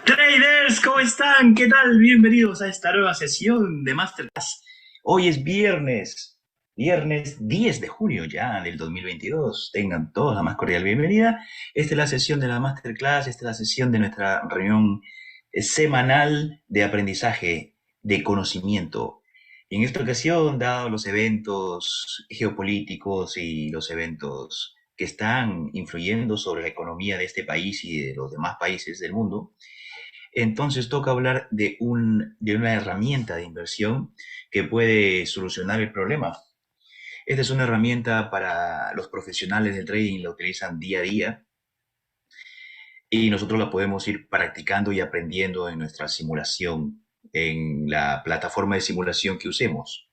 Traders, ¿cómo están? ¿Qué tal? Bienvenidos a esta nueva sesión de Masterclass. Hoy es viernes 10 de junio ya del 2022. Tengan todos la más cordial bienvenida. Esta es la sesión de la Masterclass, esta es la sesión de nuestra reunión semanal de aprendizaje, de conocimiento. En esta ocasión, dado los eventos geopolíticos y los eventos que están influyendo sobre la economía de este país y de los demás países del mundo, entonces toca hablar de una herramienta de inversión que puede solucionar el problema. Esta es una herramienta para los profesionales del trading, la utilizan día a día y nosotros la podemos ir practicando y aprendiendo en nuestra simulación, en la plataforma de simulación que usemos.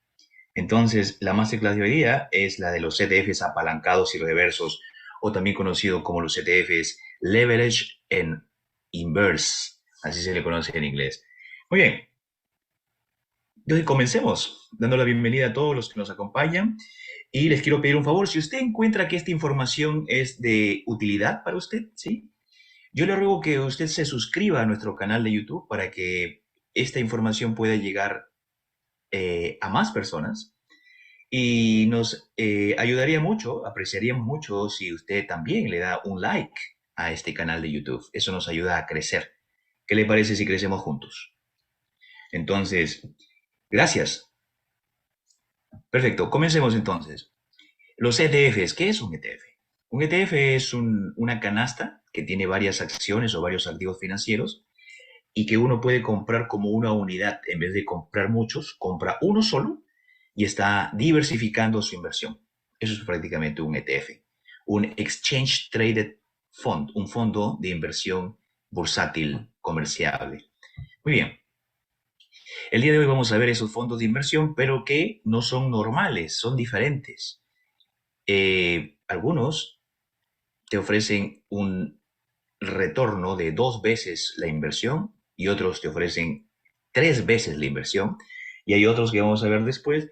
Entonces, la masterclass de hoy día es la de los ETFs apalancados y reversos, o también conocido como los ETFs Leverage and Inverse, así se le conoce en inglés. Muy bien, entonces comencemos dando la bienvenida a todos los que nos acompañan y les quiero pedir un favor, si usted encuentra que esta información es de utilidad para usted, ¿sí? Yo le ruego que usted se suscriba a nuestro canal de YouTube para que esta información pueda llegar a más personas y nos ayudaría mucho, apreciaríamos mucho si usted también le da un like a este canal de YouTube. Eso nos ayuda a crecer. ¿Qué le parece si crecemos juntos? Entonces, gracias. Perfecto, comencemos entonces. Los ETFs, ¿qué es un ETF? Un ETF es una canasta que tiene varias acciones o varios activos financieros y que uno puede comprar como una unidad. En vez de comprar muchos, compra uno solo y está diversificando su inversión. Eso es prácticamente un ETF, un Exchange Traded Fund, un fondo de inversión bursátil comerciable. Muy bien. El día de hoy vamos a ver esos fondos de inversión, pero que no son normales, son diferentes. Algunos te ofrecen un retorno de 2 veces la inversión y otros te ofrecen 3 veces la inversión. Y hay otros que vamos a ver después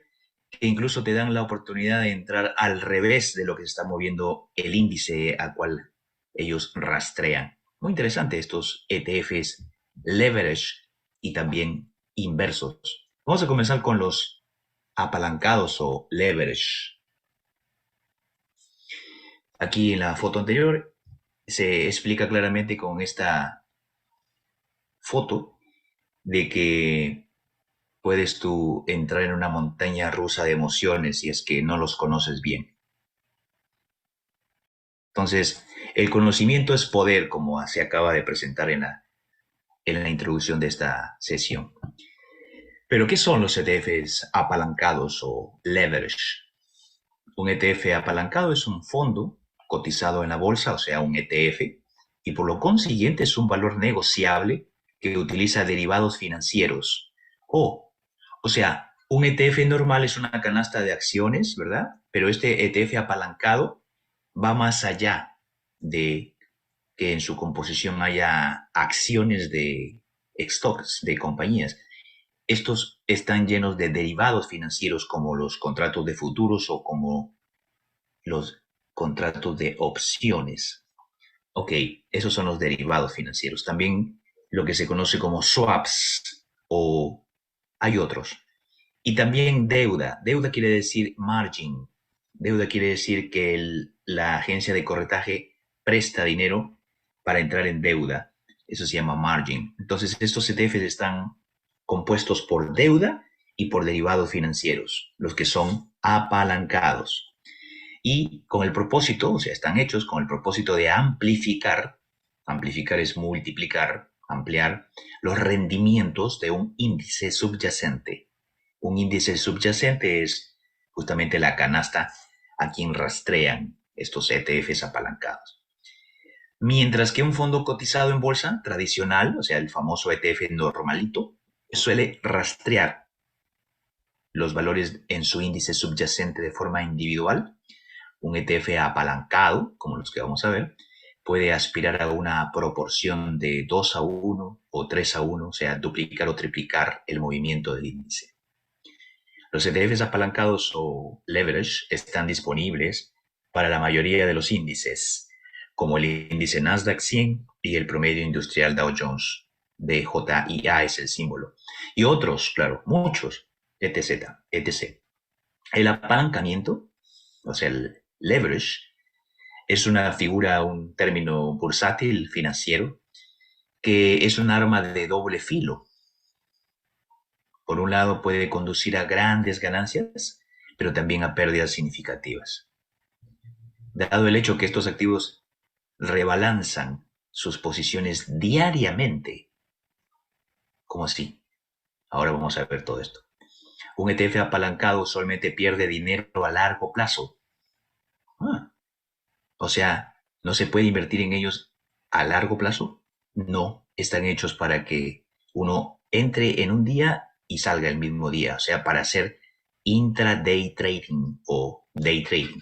que incluso te dan la oportunidad de entrar al revés de lo que se está moviendo el índice al cual ellos rastrean. Muy interesante estos ETFs leverage y también inversos. Vamos a comenzar con los apalancados o leverage. Aquí en la foto anterior se explica claramente con esta foto de que puedes tú entrar en una montaña rusa de emociones si es que no los conoces bien. Entonces, el conocimiento es poder, como se acaba de presentar en la introducción de esta sesión. Pero, ¿qué son los ETFs apalancados o leverage? Un ETF apalancado es un fondo cotizado en la bolsa, o sea, un ETF, y por lo consiguiente es un valor negociable que utiliza derivados financieros. O sea, un ETF normal es una canasta de acciones, ¿verdad? Pero este ETF apalancado va más allá de que en su composición haya acciones de stocks, de compañías. Estos están llenos de derivados financieros como los contratos de futuros o como los contratos de opciones. Ok, esos son los derivados financieros. También lo que se conoce como swaps o hay otros. Y también deuda. Deuda quiere decir margin. Deuda quiere decir que la agencia de corretaje presta dinero para entrar en deuda. Eso se llama margin. Entonces, estos ETFs están compuestos por deuda y por derivados financieros, los que son apalancados. Y con el propósito, o sea, están hechos con el propósito de amplificar es multiplicar, ampliar los rendimientos de un índice subyacente. Un índice subyacente es justamente la canasta a quien rastrean estos ETFs apalancados. Mientras que un fondo cotizado en bolsa tradicional, o sea, el famoso ETF normalito, suele rastrear los valores en su índice subyacente de forma individual. Un ETF apalancado, como los que vamos a ver, puede aspirar a una proporción de 2-1 o 3-1, o sea, duplicar o triplicar el movimiento del índice. Los ETFs apalancados o leverage están disponibles para la mayoría de los índices, como el índice Nasdaq 100 y el promedio industrial Dow Jones. DJIA es el símbolo. Y otros, claro, muchos, etc., etc. El apalancamiento, o sea, el leverage, es una figura, un término bursátil financiero, que es un arma de doble filo. Por un lado puede conducir a grandes ganancias, pero también a pérdidas significativas. Dado el hecho que estos activos rebalanzan sus posiciones diariamente, ¿cómo así? Ahora vamos a ver todo esto. Un ETF apalancado usualmente pierde dinero a largo plazo. Ah, o sea, ¿no se puede invertir en ellos a largo plazo? No, están hechos para que uno entre en un día y salga el mismo día, o sea, para hacer intraday trading o day trading.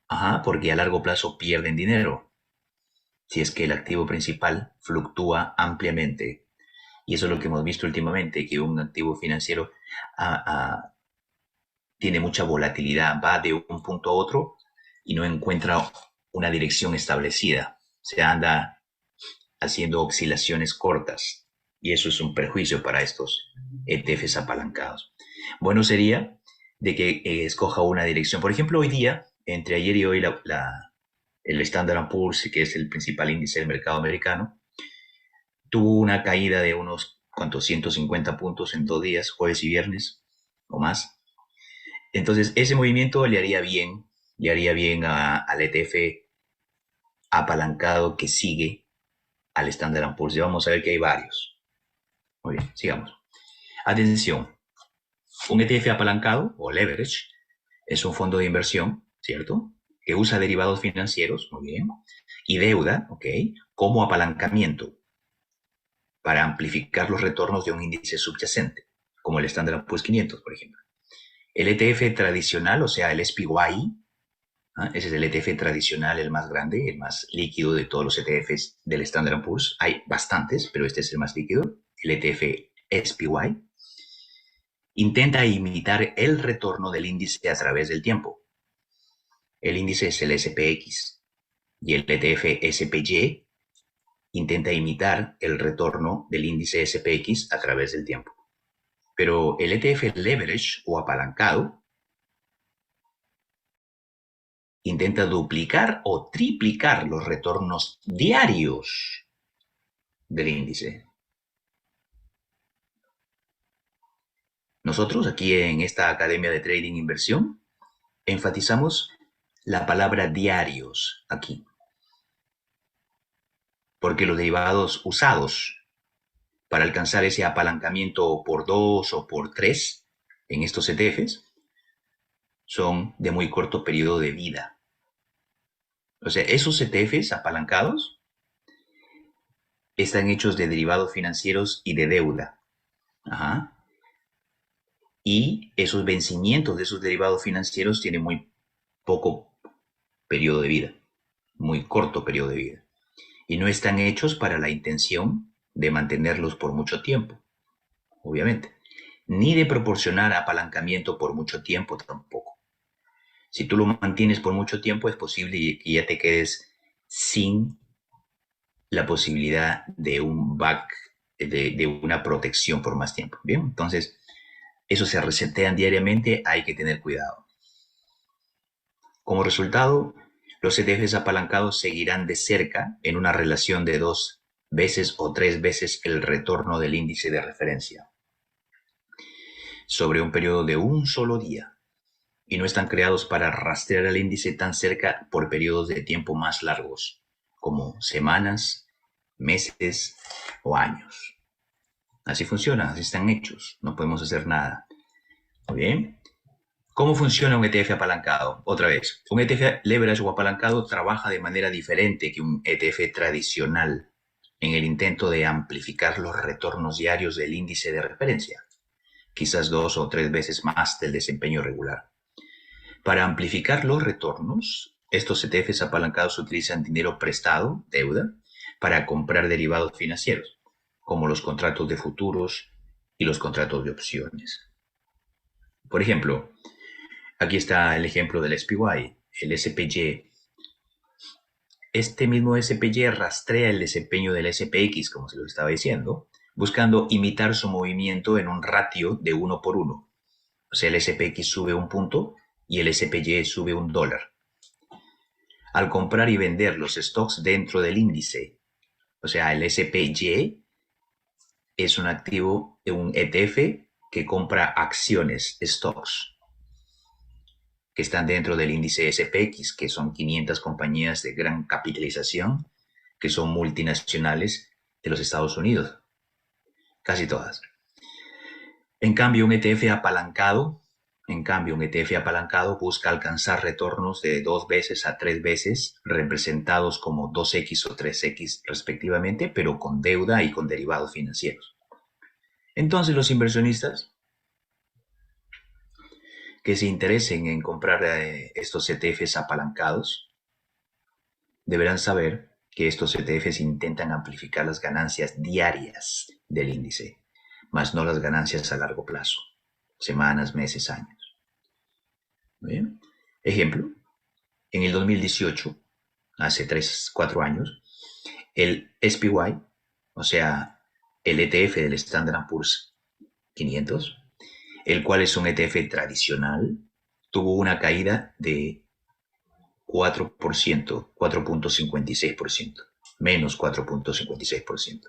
Ajá, porque a largo plazo pierden dinero si es que el activo principal fluctúa ampliamente. Y eso es lo que hemos visto últimamente, que un activo financiero ah, ah, tiene mucha volatilidad, va de un punto a otro y no encuentra una dirección establecida. Se anda haciendo oscilaciones cortas y eso es un perjuicio para estos ETFs apalancados. Bueno sería de que escoja una dirección. Por ejemplo, hoy día, entre ayer y hoy, el Standard Poor's, que es el principal índice del mercado americano, tuvo una caída de unos, ¿cuántos? 150 puntos en 2 días, jueves y viernes, o más. Entonces, ese movimiento le haría bien al ETF apalancado que sigue al Standard Poor's. Ya vamos a ver que hay varios. Muy bien, sigamos. Atención, un ETF apalancado o leverage es un fondo de inversión, ¿cierto? Que usa derivados financieros, muy bien, y deuda, ¿ok? Como apalancamiento para amplificar los retornos de un índice subyacente, como el Standard Poor's 500, por ejemplo. El ETF tradicional, o sea, el SPY, ese es el ETF tradicional, el más grande, el más líquido de todos los ETFs del Standard Poor's. Hay bastantes, pero este es el más líquido, el ETF SPY. Intenta imitar el retorno del índice a través del tiempo. El índice es el SPX y el ETF SPY intenta imitar el retorno del índice SPX a través del tiempo. Pero el ETF leverage o apalancado intenta duplicar o triplicar los retornos diarios del índice. Nosotros aquí en esta Academia de Trading e Inversión enfatizamos la palabra diarios aquí, porque los derivados usados para alcanzar ese apalancamiento por 2 o por 3 en estos ETFs son de muy corto periodo de vida. O sea, esos ETFs apalancados están hechos de derivados financieros y de deuda. Ajá. Y esos vencimientos de esos derivados financieros tienen muy poco periodo de vida, muy corto periodo de vida. Y no están hechos para la intención de mantenerlos por mucho tiempo, obviamente, ni de proporcionar apalancamiento por mucho tiempo tampoco. Si tú lo mantienes por mucho tiempo, es posible que ya te quedes sin la posibilidad de un back, de una protección por más tiempo. Bien, entonces, eso se resetean diariamente, hay que tener cuidado. Como resultado, los ETFs apalancados seguirán de cerca en una relación de 2 veces o 3 veces el retorno del índice de referencia sobre un periodo de un solo día y no están creados para rastrear el índice tan cerca por periodos de tiempo más largos, como semanas, meses o años. Así funciona, así están hechos, no podemos hacer nada. Muy bien. ¿Cómo funciona un ETF apalancado? Otra vez, un ETF leverage o apalancado trabaja de manera diferente que un ETF tradicional en el intento de amplificar los retornos diarios del índice de referencia, quizás 2 o 3 veces más del desempeño regular. Para amplificar los retornos, estos ETFs apalancados utilizan dinero prestado, deuda, para comprar derivados financieros, como los contratos de futuros y los contratos de opciones. Por ejemplo, aquí está el ejemplo del SPY, el SPY. este mismo SPY rastrea el desempeño del SPX, como se lo estaba diciendo, buscando imitar su movimiento en un ratio de 1 por 1. O sea, el SPX sube un punto y el SPY sube $1. Al comprar y vender los stocks dentro del índice, o sea, el SPY es un activo de un ETF que compra acciones, stocks, que están dentro del índice SPX, que son 500 compañías de gran capitalización, que son multinacionales de los Estados Unidos, casi todas. En cambio, un ETF apalancado busca alcanzar retornos de 2 veces a 3 veces, representados como 2X o 3X respectivamente, pero con deuda y con derivados financieros. Entonces, los inversionistas que se interesen en comprar estos ETFs apalancados deberán saber que estos ETFs intentan amplificar las ganancias diarias del índice, más no las ganancias a largo plazo, semanas, meses, años. ¿Bien? Ejemplo, en el 2018, hace 3, 4 años, el SPY, o sea, el ETF del Standard Poor's 500, el cual es un ETF tradicional, tuvo una caída de 4%, 4.56%, menos 4.56%.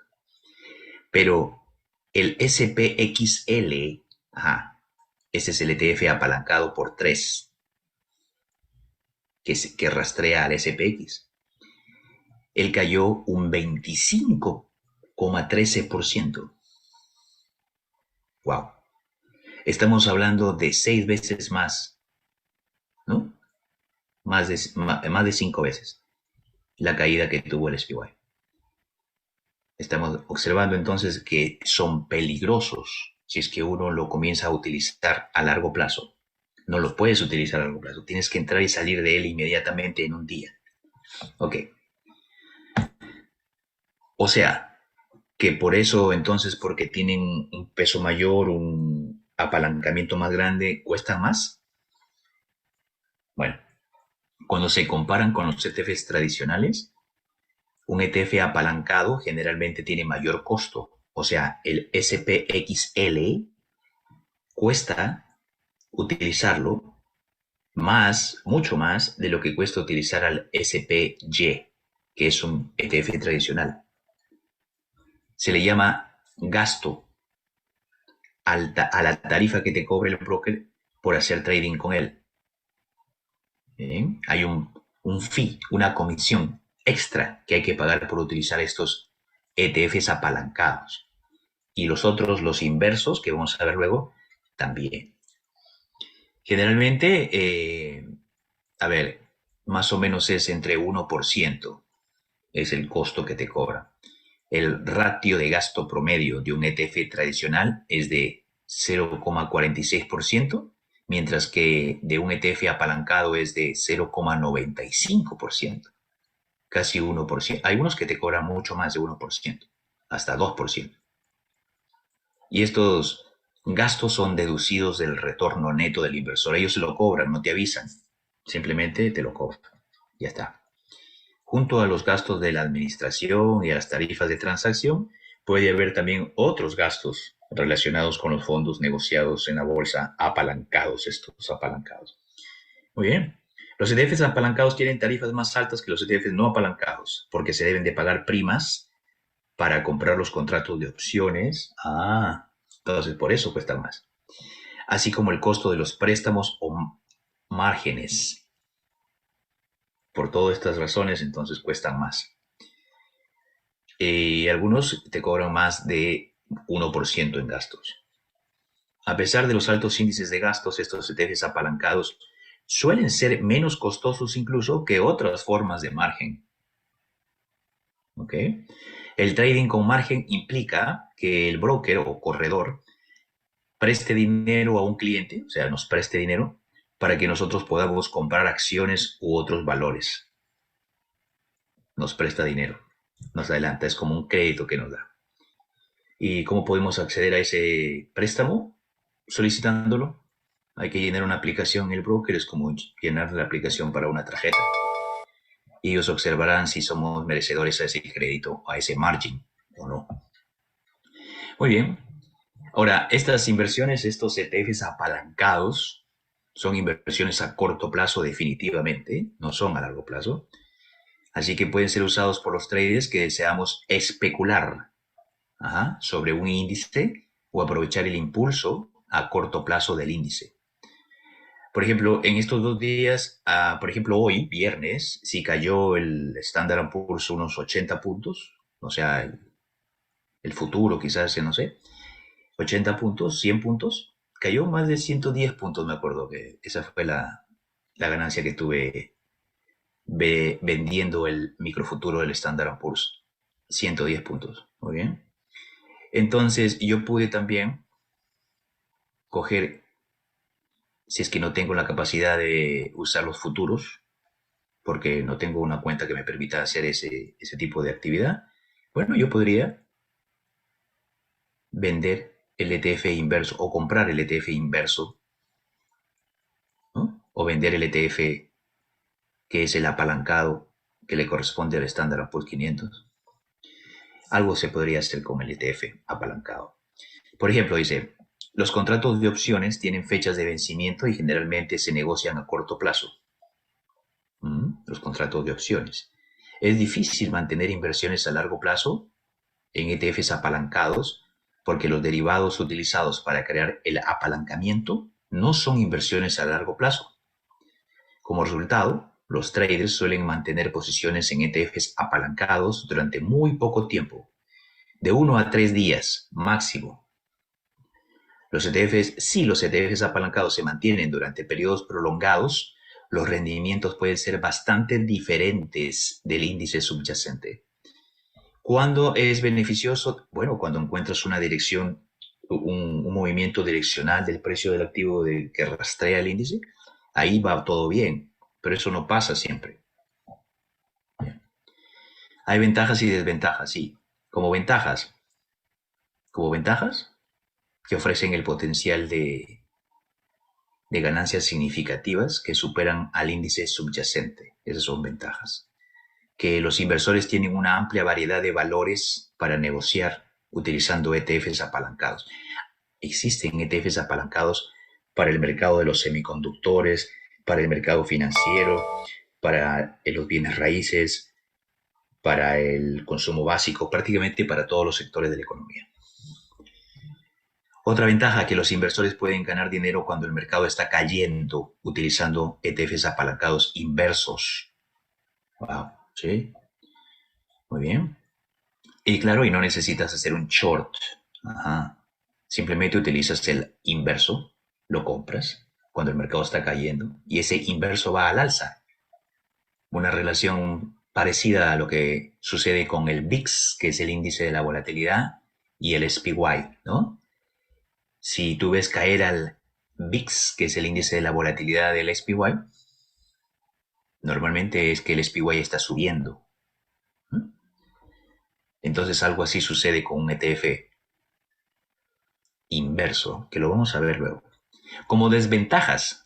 Pero el SPXL, ese es el ETF apalancado por 3, que rastrea al SPX. Él cayó un 25,13%. ¡Wow! Estamos hablando de 6 veces más, ¿no? Más de 5 veces la caída que tuvo el SPY. Estamos observando entonces que son peligrosos si es que uno lo comienza a utilizar a largo plazo. No lo puedes utilizar a largo plazo. Tienes que entrar y salir de él inmediatamente en un día. Ok. O sea, que por eso entonces, porque tienen un peso mayor, un apalancamiento más grande, ¿cuestan más? Bueno, cuando se comparan con los ETFs tradicionales, un ETF apalancado generalmente tiene mayor costo. O sea, el SPXL cuesta utilizarlo más, mucho más de lo que cuesta utilizar al SPY, que es un ETF tradicional. Se le llama gasto a la tarifa que te cobra el broker por hacer trading con él. ¿Bien? Hay un fee, una comisión extra que hay que pagar por utilizar estos ETFs apalancados. Y los otros, los inversos, que vamos a ver luego, también. Generalmente, más o menos es entre 1%, es el costo que te cobra. El ratio de gasto promedio de un ETF tradicional es de 0,46%, mientras que de un ETF apalancado es de 0,95%, casi 1%. Hay unos que te cobran mucho más de 1%, hasta 2%. Y estos gastos son deducidos del retorno neto del inversor. Ellos se lo cobran, no te avisan, simplemente te lo cobran. Ya está. Junto a los gastos de la administración y a las tarifas de transacción, puede haber también otros gastos relacionados con los fondos negociados en la bolsa apalancados, estos apalancados. Muy bien. Los ETFs apalancados tienen tarifas más altas que los ETFs no apalancados, porque se deben de pagar primas para comprar los contratos de opciones. Entonces por eso cuestan más. Así como el costo de los préstamos o márgenes. Por todas estas razones, entonces cuestan más. Algunos te cobran más de 1% en gastos. A pesar de los altos índices de gastos, estos ETFs apalancados suelen ser menos costosos incluso que otras formas de margen. ¿Ok? El trading con margen implica que el broker o corredor preste dinero a un cliente, o sea, nos preste dinero para que nosotros podamos comprar acciones u otros valores. Nos presta dinero, nos adelanta, es como un crédito que nos da. ¿Y cómo podemos acceder a ese préstamo? Solicitándolo. Hay que llenar una aplicación en el broker, es como llenar la aplicación para una tarjeta. y ellos observarán si somos merecedores a ese crédito, a ese margin o no. Muy bien. Ahora, estas inversiones, estos ETFs apalancados, son inversiones a corto plazo definitivamente, no son a largo plazo. Así que pueden ser usados por los traders que deseamos especular sobre un índice o aprovechar el impulso a corto plazo del índice. Por ejemplo, en estos 2 días, por ejemplo, hoy, viernes, si cayó el Standard & Poor's unos 80 puntos, o sea, el futuro quizás, no sé, 80 puntos, 100 puntos, cayó más de 110 puntos, me acuerdo que esa fue la ganancia que tuve vendiendo el microfuturo del Standard & Poor's, 110 puntos, muy bien. Entonces yo pude también coger, si es que no tengo la capacidad de usar los futuros, porque no tengo una cuenta que me permita hacer ese tipo de actividad, bueno, yo podría vender el ETF inverso o comprar el ETF inverso, ¿no? O vender el ETF que es el apalancado que le corresponde al Standard & Poor's 500. Algo se podría hacer con el ETF apalancado. Por ejemplo, dice, los contratos de opciones tienen fechas de vencimiento y generalmente se negocian a corto plazo. Los contratos de opciones. Es difícil mantener inversiones a largo plazo en ETFs apalancados porque los derivados utilizados para crear el apalancamiento no son inversiones a largo plazo. Como resultado, los traders suelen mantener posiciones en ETFs apalancados durante muy poco tiempo, de 1 a 3 días máximo. Si los ETFs apalancados se mantienen durante periodos prolongados, los rendimientos pueden ser bastante diferentes del índice subyacente. ¿Cuándo es beneficioso? Bueno, cuando encuentras una dirección, un movimiento direccional del precio del activo que rastrea el índice, ahí va todo bien, pero eso no pasa siempre. Bien. Hay ventajas y desventajas, sí. Como ventajas que ofrecen el potencial de ganancias significativas que superan al índice subyacente. Esas son ventajas. Que los inversores tienen una amplia variedad de valores para negociar utilizando ETFs apalancados. Existen ETFs apalancados para el mercado de los semiconductores, para el mercado financiero, para los bienes raíces, para el consumo básico, prácticamente para todos los sectores de la economía. Otra ventaja, que los inversores pueden ganar dinero cuando el mercado está cayendo utilizando ETFs apalancados inversos. Wow, ¿sí? Muy bien. Y claro, y no necesitas hacer un short. Simplemente utilizas el inverso, lo compras cuando el mercado está cayendo y ese inverso va al alza. Una relación parecida a lo que sucede con el VIX, que es el índice de la volatilidad, y el SPY, ¿no? Si tú ves caer al VIX, que es el índice de la volatilidad del SPY, normalmente es que el SPY está subiendo. Entonces algo así sucede con un ETF inverso, que lo vamos a ver luego. Como desventajas,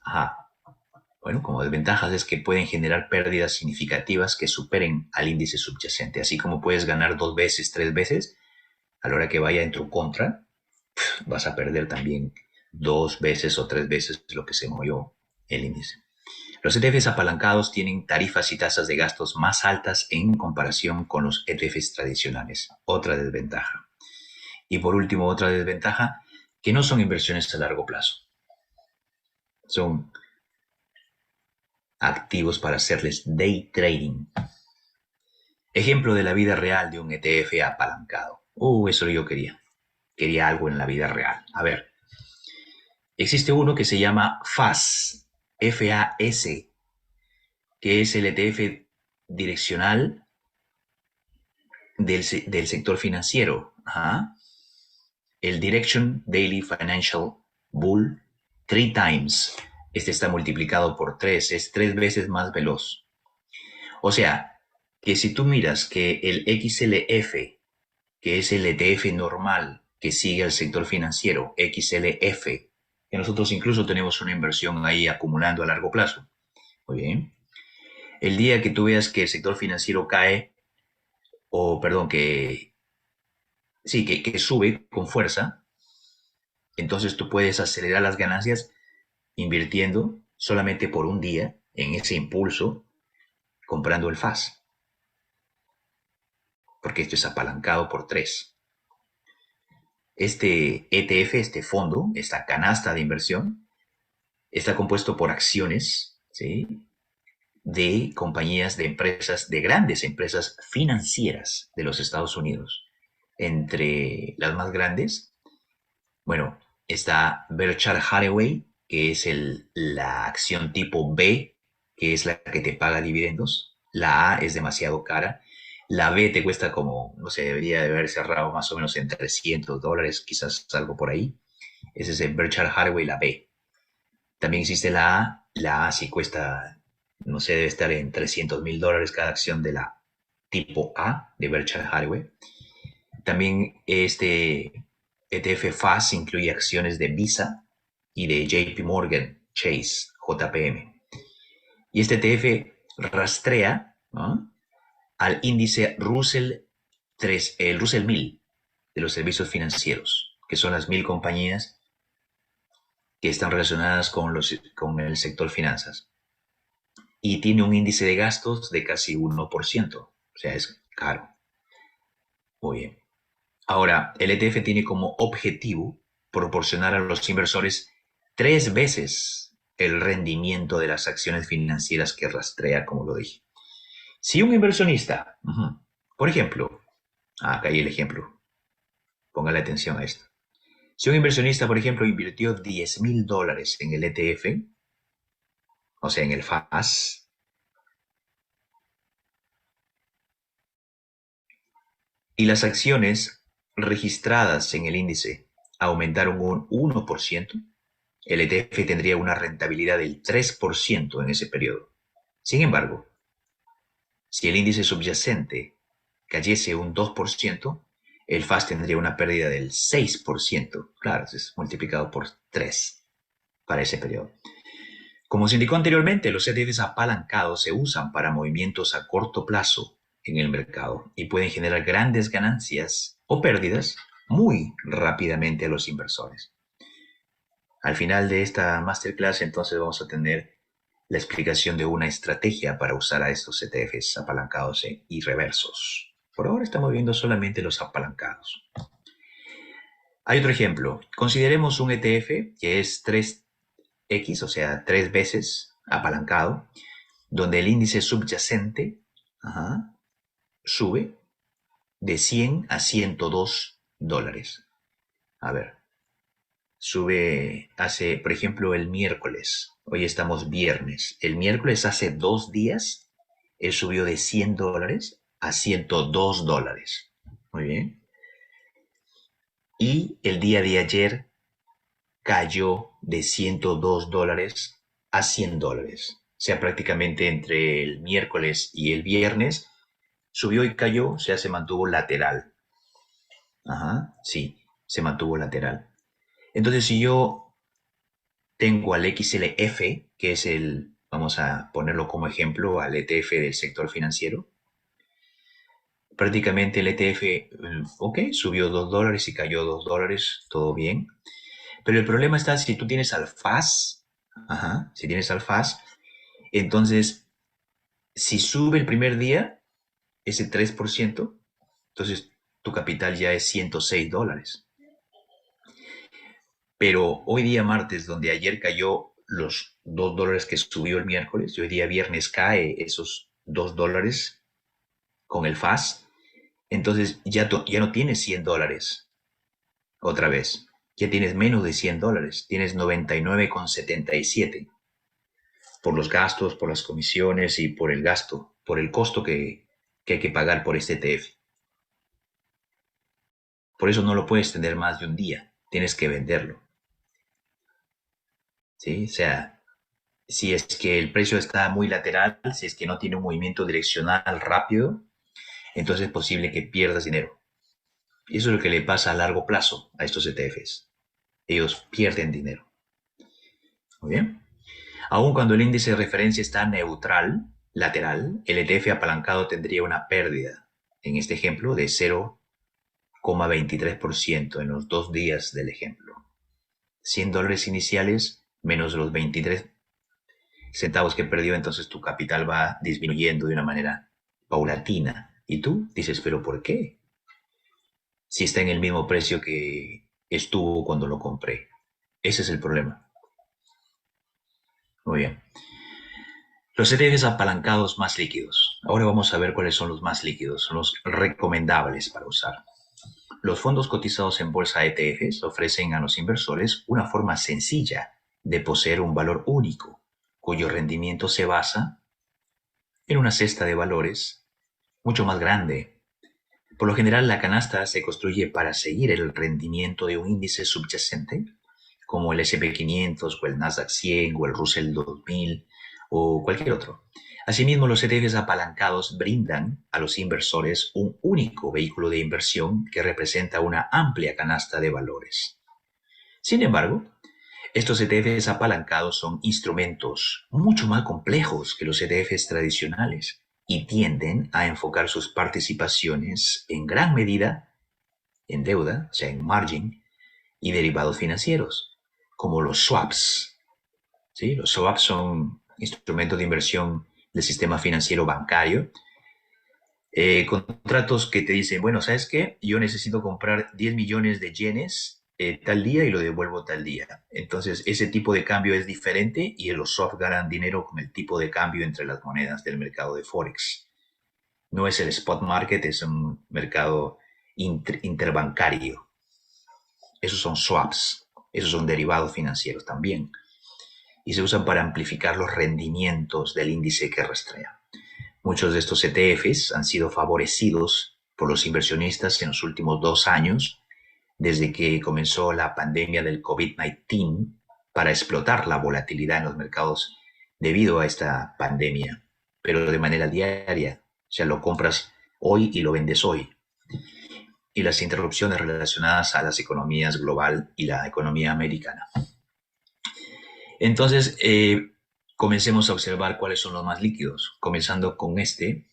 como desventajas es que pueden generar pérdidas significativas que superen al índice subyacente. Así como puedes ganar 2 veces, 3 veces, a la hora que vaya en tu contra, vas a perder también 2 veces o 3 veces lo que se movió el índice. Los ETFs apalancados tienen tarifas y tasas de gastos más altas en comparación con los ETFs tradicionales. Otra desventaja. Y por último, otra desventaja, que no son inversiones a largo plazo. Son activos para hacerles day trading. Ejemplo de la vida real de un ETF apalancado. Eso yo quería. Quería algo en la vida real. A ver. Existe uno que se llama FAS, F-A-S, que es el ETF direccional del sector financiero. El Direction Daily Financial Bull 3 times. Este está multiplicado por 3, es 3 veces más veloz. O sea, que si tú miras que el XLF, que es el ETF normal que sigue al sector financiero, XLF, que nosotros incluso tenemos una inversión ahí acumulando a largo plazo. Muy bien. El día que tú veas que el sector financiero cae, o perdón, sí, que sube con fuerza, entonces tú puedes acelerar las ganancias invirtiendo solamente por un día en ese impulso, comprando el FAS, porque esto es apalancado por tres. Este ETF, este fondo, esta canasta de inversión, está compuesto por acciones, ¿sí?, de compañías, de empresas, de grandes empresas financieras de los Estados Unidos. Entre las más grandes, bueno, está Berkshire Hathaway, que es la acción tipo B, que es la que te paga dividendos. La A es demasiado cara. La B te cuesta como, no sé, debería de haber cerrado más o menos en $300, quizás algo por ahí. Ese es el Berkshire Hathaway, la B. También existe la A. La A sí cuesta, no sé, debe estar en $300,000 cada acción de la tipo A de Berkshire Hathaway. También este ETF FAS incluye acciones de Visa y de JP Morgan Chase, JPM. Y este ETF rastrea, ¿no?, al índice Russell 3, el Russell 1000 de los servicios financieros, que son las 1000 compañías que están relacionadas con el sector finanzas. Y tiene un índice de gastos de casi 1%, o sea, es caro. Muy bien. Ahora, el ETF tiene como objetivo proporcionar a los inversores 3 veces el rendimiento de las acciones financieras que rastrea, como lo dije. Si un inversionista, por ejemplo, acá hay el ejemplo, póngale atención a esto. Si un inversionista, por ejemplo, invirtió $10,000 en el ETF, o sea, en el FAS, y las acciones registradas en el índice aumentaron un 1%, el ETF tendría una rentabilidad del 3% en ese periodo. Sin embargo, si el índice subyacente cayese un 2%, el FAS tendría una pérdida del 6%. Claro, es multiplicado por 3 para ese periodo. Como se indicó anteriormente, los ETFs apalancados se usan para movimientos a corto plazo en el mercado y pueden generar grandes ganancias o pérdidas muy rápidamente a los inversores. Al final de esta masterclass, entonces, vamos a tener la explicación de una estrategia para usar a estos ETFs apalancados y reversos. Por ahora estamos viendo solamente los apalancados. Hay otro ejemplo. Consideremos un ETF que es 3X, o sea, 3 veces apalancado, donde el índice subyacente sube de 100 a $102. A ver, sube, por ejemplo, el miércoles. Hoy estamos viernes. El miércoles, hace 2 días, él subió de $100 a $102. Muy bien. Y el día de ayer cayó de $102 a $100. O sea, prácticamente entre el miércoles y el viernes subió y cayó, o sea, se mantuvo lateral. Sí, se mantuvo lateral. Entonces, si yo tengo al XLF, que es vamos a ponerlo como ejemplo, al ETF del sector financiero, prácticamente el ETF, ok, subió $2 y cayó $2, todo bien. Pero el problema está si tú tienes al FAS, si tienes al FAS, entonces, si sube el primer día, ese 3%, entonces tu capital ya es $106. Pero hoy día martes, donde ayer cayó los $2 que subió el miércoles, y hoy día viernes cae esos $2 con el FAS, entonces ya no tienes $100 otra vez. Ya tienes menos de $100, tienes 99,77 por los gastos, por las comisiones y por el gasto, por el costo que hay que pagar por este ETF. Por eso no lo puedes tener más de un día, tienes que venderlo. ¿Sí? O sea, si es que el precio está muy lateral, si es que no tiene un movimiento direccional rápido, entonces es posible que pierdas dinero. Y eso es lo que le pasa a largo plazo a estos ETFs. Ellos pierden dinero. Muy bien. Aun cuando el índice de referencia está neutral, lateral, el ETF apalancado tendría una pérdida, en este ejemplo, de 0,23% en los 2 días del ejemplo. $100 iniciales menos los 23 centavos que perdió, entonces tu capital va disminuyendo de una manera paulatina. Y tú dices, ¿pero por qué? Si está en el mismo precio que estuvo cuando lo compré. Ese es el problema. Muy bien. Los ETFs apalancados más líquidos. Ahora vamos a ver cuáles son los más líquidos, son los recomendables para usar. Los fondos cotizados en bolsa ETFs ofrecen a los inversores una forma sencilla de poseer un valor único, cuyo rendimiento se basa en una cesta de valores mucho más grande. Por lo general, la canasta se construye para seguir el rendimiento de un índice subyacente, como el S&P 500 o el Nasdaq 100 o el Russell 2000 o cualquier otro. Asimismo, los ETFs apalancados brindan a los inversores un único vehículo de inversión que representa una amplia canasta de valores. Sin embargo, estos ETFs apalancados son instrumentos mucho más complejos que los ETFs tradicionales y tienden a enfocar sus participaciones en gran medida en deuda, o sea, en margin, y derivados financieros, como los swaps. ¿Sí? Los swaps son instrumentos de inversión del sistema financiero bancario, contratos que te dicen, bueno, ¿sabes qué? Yo necesito comprar 10 millones de yenes tal día y lo devuelvo tal día. Entonces, ese tipo de cambio es diferente y los swaps ganan dinero con el tipo de cambio entre las monedas del mercado de Forex. No es el spot market, es un mercado interbancario. Esos son swaps, esos son derivados financieros también. Y se usan para amplificar los rendimientos del índice que rastrea. Muchos de estos ETFs han sido favorecidos por los inversionistas en los últimos 2 años, desde que comenzó la pandemia del COVID-19, para explotar la volatilidad en los mercados debido a esta pandemia, pero de manera diaria. O sea, lo compras hoy y lo vendes hoy. Y las interrupciones relacionadas a las economías global y la economía americana. Entonces, comencemos a observar cuáles son los más líquidos, comenzando con este,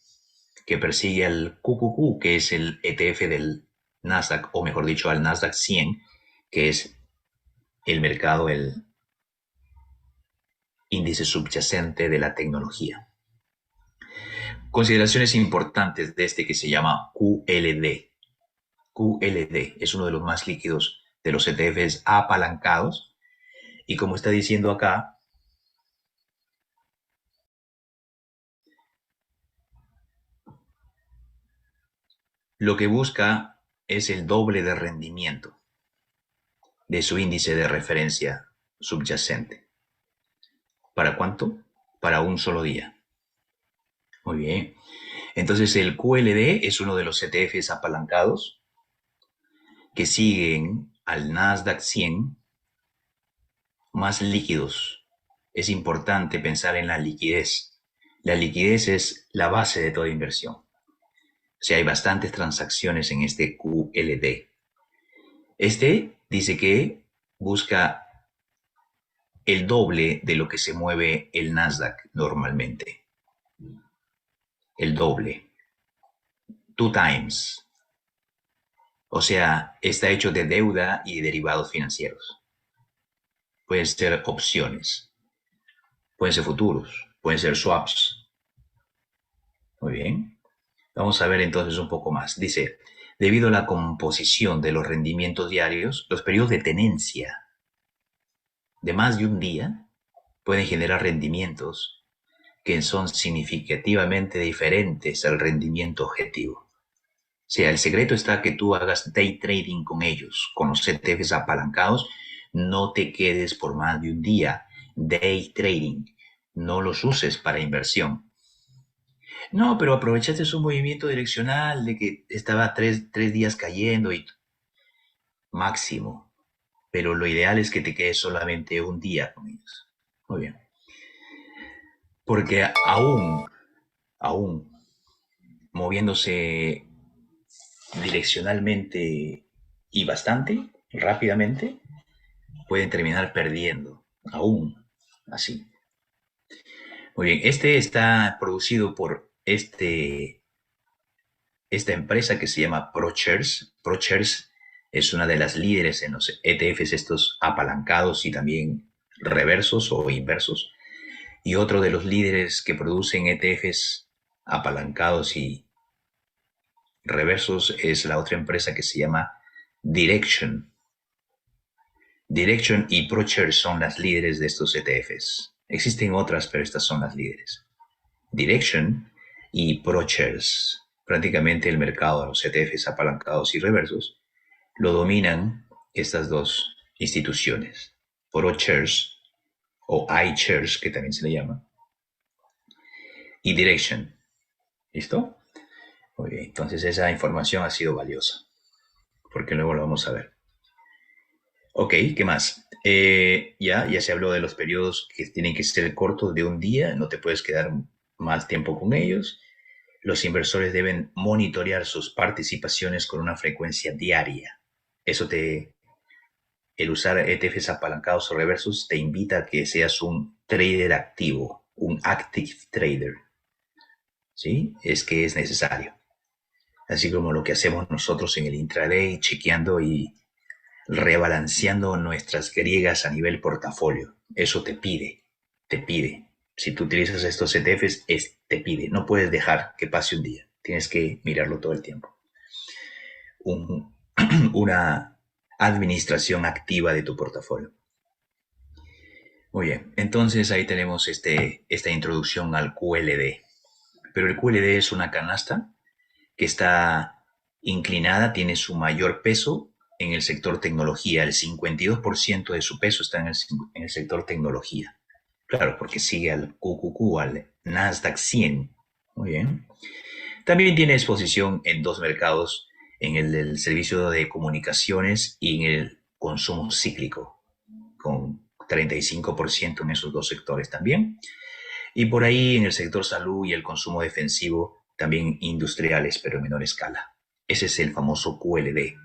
que persigue al QQQ, que es el ETF del Nasdaq, o mejor dicho, al Nasdaq 100, que es el mercado, el índice subyacente de la tecnología. Consideraciones importantes de este que se llama QLD. QLD es uno de los más líquidos de los ETFs apalancados, y como está diciendo acá, lo que busca es el doble de rendimiento de su índice de referencia subyacente. ¿Para cuánto? Para un solo día. Muy bien. Entonces el QLD es uno de los ETFs apalancados que siguen al Nasdaq 100 más líquidos. Es importante pensar en la liquidez. La liquidez es la base de toda inversión. O sea, hay bastantes transacciones en este QLD. Este dice que busca el doble de lo que se mueve el Nasdaq normalmente. El doble. 2 times. O sea, está hecho de deuda y derivados financieros. Pueden ser opciones, pueden ser futuros, pueden ser swaps. Muy bien. Vamos a ver entonces un poco más. Dice, debido a la composición de los rendimientos diarios, los periodos de tenencia de más de un día pueden generar rendimientos que son significativamente diferentes al rendimiento objetivo. O sea, el secreto está que tú hagas day trading con ellos, con los ETFs apalancados. No te quedes por más de un día. Day trading. No los uses para inversión. No, pero aprovechaste un movimiento direccional de que estaba tres días cayendo y máximo. Pero lo ideal es que te quedes solamente un día con ellos. Muy bien. Porque aún moviéndose direccionalmente y bastante rápidamente, pueden terminar perdiendo, aún así. Muy bien, este está producido por esta empresa que se llama ProShares. ProShares es una de las líderes en los ETFs estos apalancados y también reversos o inversos. Y otro de los líderes que producen ETFs apalancados y reversos es la otra empresa que se llama Direction. Direction y ProShares son las líderes de estos ETFs. Existen otras, pero estas son las líderes. Direction y ProShares. Prácticamente el mercado de los ETFs apalancados y reversos lo dominan estas dos instituciones. ProShares o iShares, que también se le llama, y Direction. ¿Listo? Muy bien, entonces esa información ha sido valiosa, porque luego lo vamos a ver. Ok, ¿qué más? Ya se habló de los periodos que tienen que ser cortos de un día, no te puedes quedar más tiempo con ellos. Los inversores deben monitorear sus participaciones con una frecuencia diaria. El usar ETFs apalancados o reversos te invita a que seas un trader activo, un active trader. ¿Sí? Es que es necesario. Así como lo que hacemos nosotros en el intraday, chequeando y rebalanceando nuestras griegas a nivel portafolio. Eso te pide. Si tú utilizas estos ETFs, te pide. No puedes dejar que pase un día. Tienes que mirarlo todo el tiempo. Un, una administración activa de tu portafolio. Muy bien, entonces ahí tenemos esta introducción al QLD. Pero el QLD es una canasta que está inclinada, tiene su mayor peso en el sector tecnología. El 52% de su peso está en el sector tecnología. Claro, porque sigue al QQQ, al Nasdaq 100. Muy bien. También tiene exposición en dos mercados, en el del servicio de comunicaciones y en el consumo cíclico, con 35% en esos dos sectores también. Y por ahí en el sector salud y el consumo defensivo, también industriales, pero en menor escala. Ese es el famoso QLD.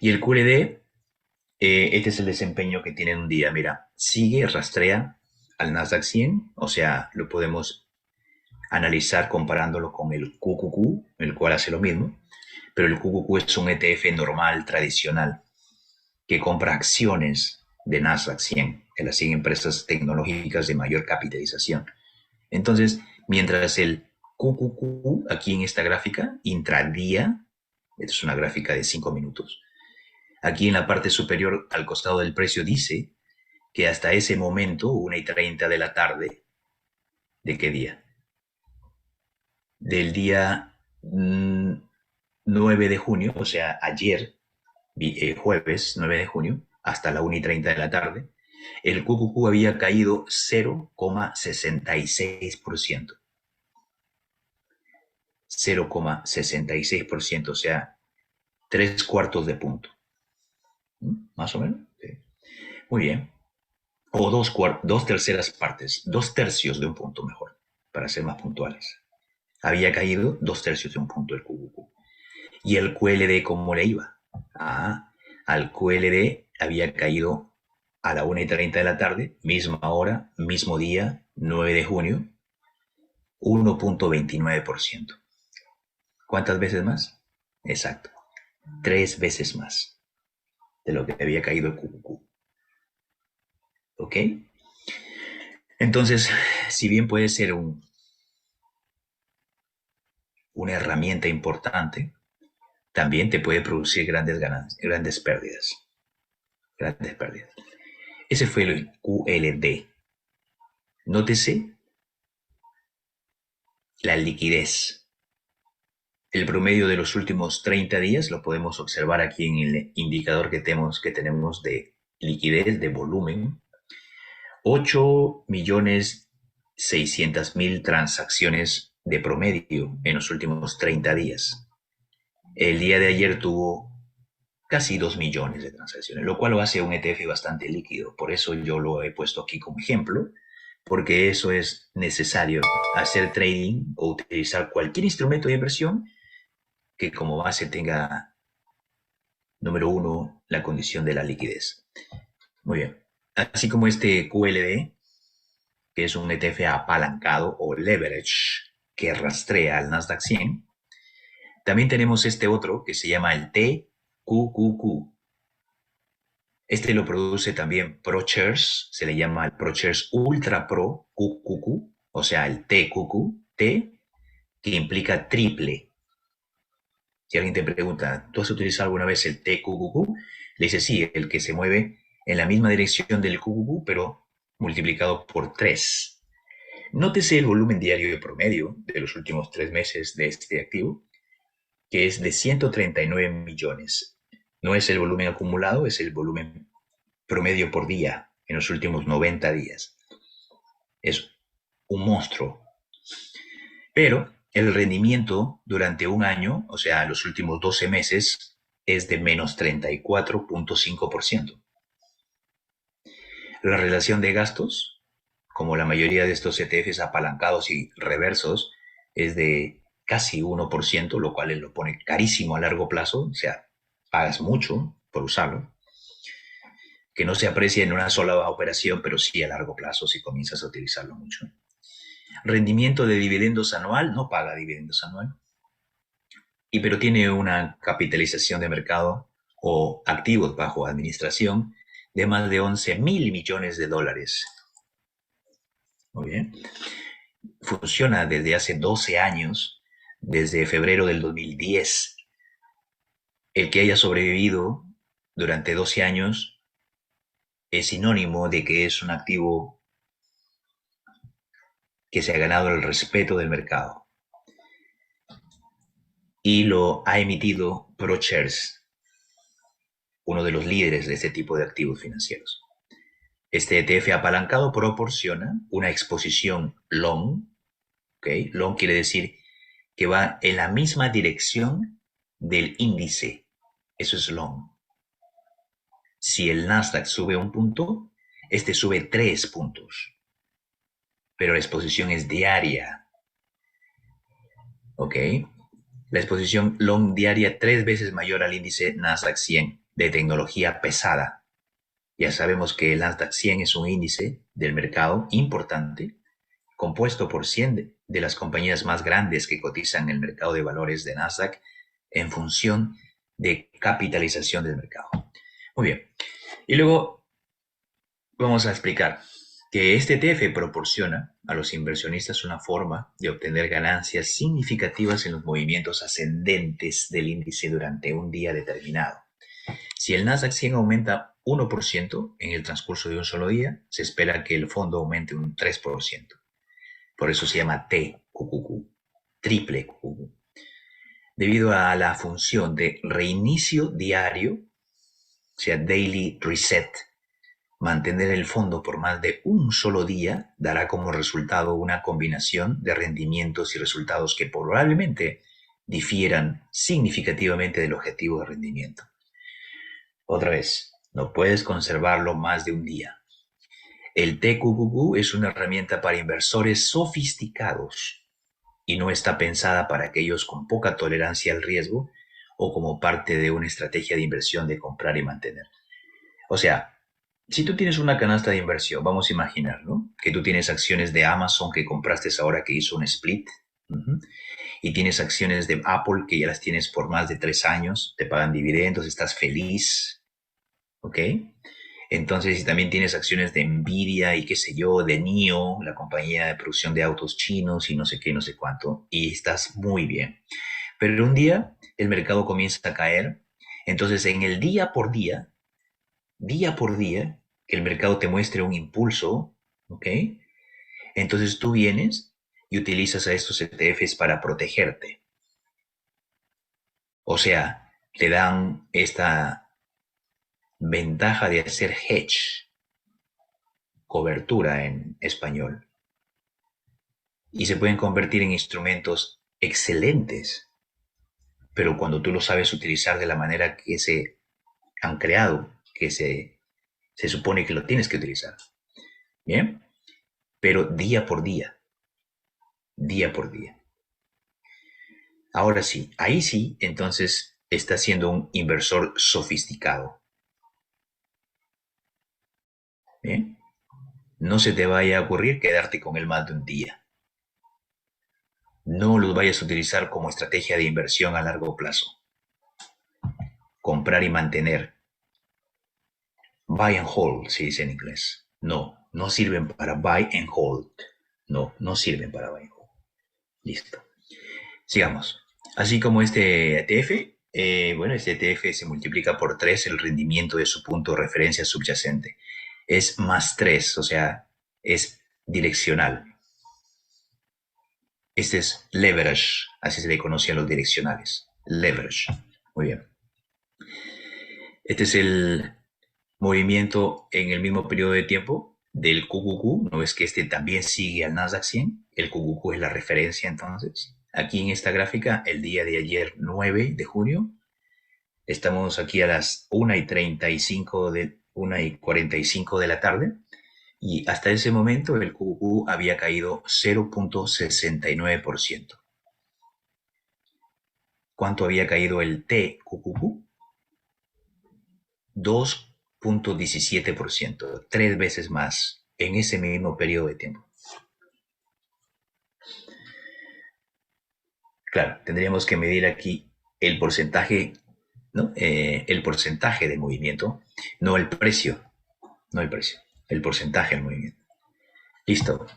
Y el QLD, este es el desempeño que tiene en un día. Mira, sigue, rastrea al Nasdaq 100, o sea, lo podemos analizar comparándolo con el QQQ, el cual hace lo mismo, pero el QQQ es un ETF normal, tradicional, que compra acciones de Nasdaq 100, de las 100 empresas tecnológicas de mayor capitalización. Entonces, mientras el QQQ, aquí en esta gráfica, intradía, esta es una gráfica de 5 minutos, aquí en la parte superior al costado del precio dice que hasta ese momento, 1:30 de la tarde, ¿de qué día? Del día 9 de junio, o sea, ayer, jueves 9 de junio, hasta la 1:30 de la tarde, el QQQ había caído 0,66%. 0,66%, o sea, 3/4 de punto. Más o menos. Sí. Muy bien. O dos terceras partes, 2/3 de un punto mejor, para ser más puntuales. Había caído 2/3 de un punto el QQQ. ¿Y el QLD cómo le iba? Al QLD había caído a la 1:30 de la tarde, misma hora, mismo día, 9 de junio, 1,29%. ¿Cuántas veces más? Exacto, 3 veces más de lo que había caído el QQQ. ¿Ok? Entonces, si bien puede ser una herramienta importante, también te puede producir grandes ganancias, grandes pérdidas. Grandes pérdidas. Ese fue el QLD. Nótese la liquidez. El promedio de los últimos 30 días lo podemos observar aquí en el indicador que tenemos de liquidez, de volumen. 8.600.000 transacciones de promedio en los últimos 30 días. El día de ayer tuvo casi 2 millones de transacciones, lo cual lo hace un ETF bastante líquido. Por eso yo lo he puesto aquí como ejemplo, porque eso es necesario, hacer trading o utilizar cualquier instrumento de inversión que como base tenga, número uno, la condición de la liquidez. Muy bien. Así como este QLD, que es un ETF apalancado o leverage que rastrea al Nasdaq 100. También tenemos este otro que se llama el TQQQ. Este lo produce también ProShares, se le llama el ProShares Ultra Pro QQQ, o sea, el TQQ, T, que implica triple. Si alguien te pregunta, ¿tú has utilizado alguna vez el TQQQ? Le dice, sí, el que se mueve en la misma dirección del QQQ, pero multiplicado por 3. Nótese el volumen diario promedio de los últimos 3 meses de este activo, que es de 139 millones. No es el volumen acumulado, es el volumen promedio por día en los últimos 90 días. Es un monstruo. Pero el rendimiento durante un año, o sea, los últimos 12 meses, es de menos 34.5%. La relación de gastos, como la mayoría de estos ETFs apalancados y reversos, es de casi 1%, lo cual lo pone carísimo a largo plazo, o sea, pagas mucho por usarlo, que no se aprecia en una sola operación, pero sí a largo plazo si comienzas a utilizarlo mucho. Rendimiento de dividendos anual, no paga dividendos anual, pero tiene una capitalización de mercado o activos bajo administración de más de 11.000 millones de dólares. Muy bien. Funciona desde hace 12 años, desde febrero del 2010. El que haya sobrevivido durante 12 años es sinónimo de que es un activo que se ha ganado el respeto del mercado. Y lo ha emitido ProShares, uno de los líderes de este tipo de activos financieros. Este ETF apalancado proporciona una exposición long, ¿okay? Long quiere decir que va en la misma dirección del índice. Eso es long. Si el Nasdaq sube un punto, este sube 3 puntos. Pero la exposición es diaria. ¿Ok? La exposición long diaria 3 veces mayor al índice Nasdaq 100 de tecnología pesada. Ya sabemos que el Nasdaq 100 es un índice del mercado importante, compuesto por 100 de las compañías más grandes que cotizan en el mercado de valores de Nasdaq en función de capitalización del mercado. Muy bien. Y luego vamos a explicar que este ETF proporciona a los inversionistas una forma de obtener ganancias significativas en los movimientos ascendentes del índice durante un día determinado. Si el Nasdaq 100 aumenta 1% en el transcurso de un solo día, se espera que el fondo aumente un 3%. Por eso se llama TQQQ, triple QQQ. Debido a la función de reinicio diario, o sea, daily reset, mantener el fondo por más de un solo día dará como resultado una combinación de rendimientos y resultados que probablemente difieran significativamente del objetivo de rendimiento. Otra vez, no puedes conservarlo más de un día. El TQQQ es una herramienta para inversores sofisticados y no está pensada para aquellos con poca tolerancia al riesgo o como parte de una estrategia de inversión de comprar y mantener. O sea, si tú tienes una canasta de inversión, vamos a imaginar, ¿no? Que tú tienes acciones de Amazon que compraste ahora que hizo un split, y tienes acciones de Apple que ya las tienes por más de 3 años, te pagan dividendos, estás feliz, ¿ok? Entonces, si también tienes acciones de Nvidia y qué sé yo, de NIO, la compañía de producción de autos chinos y no sé qué, no sé cuánto, y estás muy bien. Pero un día el mercado comienza a caer, entonces en el día por día, que el mercado te muestre un impulso, ¿ok? Entonces tú vienes y utilizas a estos ETFs para protegerte. O sea, te dan esta ventaja de hacer hedge, cobertura en español, y se pueden convertir en instrumentos excelentes, pero cuando tú lo sabes utilizar de la manera que se han creado, que se supone que lo tienes que utilizar. ¿Bien? Pero día por día, día por día. Ahora sí, ahí sí, entonces está siendo un inversor sofisticado. ¿Bien? no se te vaya a ocurrir quedarte con él más de un día. No los vayas a utilizar como estrategia de inversión a largo plazo. Comprar y mantener. Buy and hold, se dice en inglés. No, no sirven para buy and hold. No, no sirven para buy and hold. Listo. Sigamos. Así como este ETF, bueno, este ETF se multiplica por 3 el rendimiento de su punto de referencia subyacente. Es más 3, o sea, es direccional. Este es leverage, así se le conoce a los direccionales. Leverage. Muy bien. Este es el movimiento en el mismo periodo de tiempo del QQQ. ¿No es que este también sigue al Nasdaq 100? El QQQ es la referencia entonces. Aquí en esta gráfica, el día de ayer, 9 de junio, estamos aquí a las 1:45 de la tarde y hasta ese momento el QQQ había caído 0.69%. ¿Cuánto había caído el TQQQ? 2.17%, 3 veces más en ese mismo periodo de tiempo. Claro, tendríamos que medir aquí el porcentaje, ¿no? El porcentaje de movimiento, no el precio, no el precio, el porcentaje del movimiento. Listo.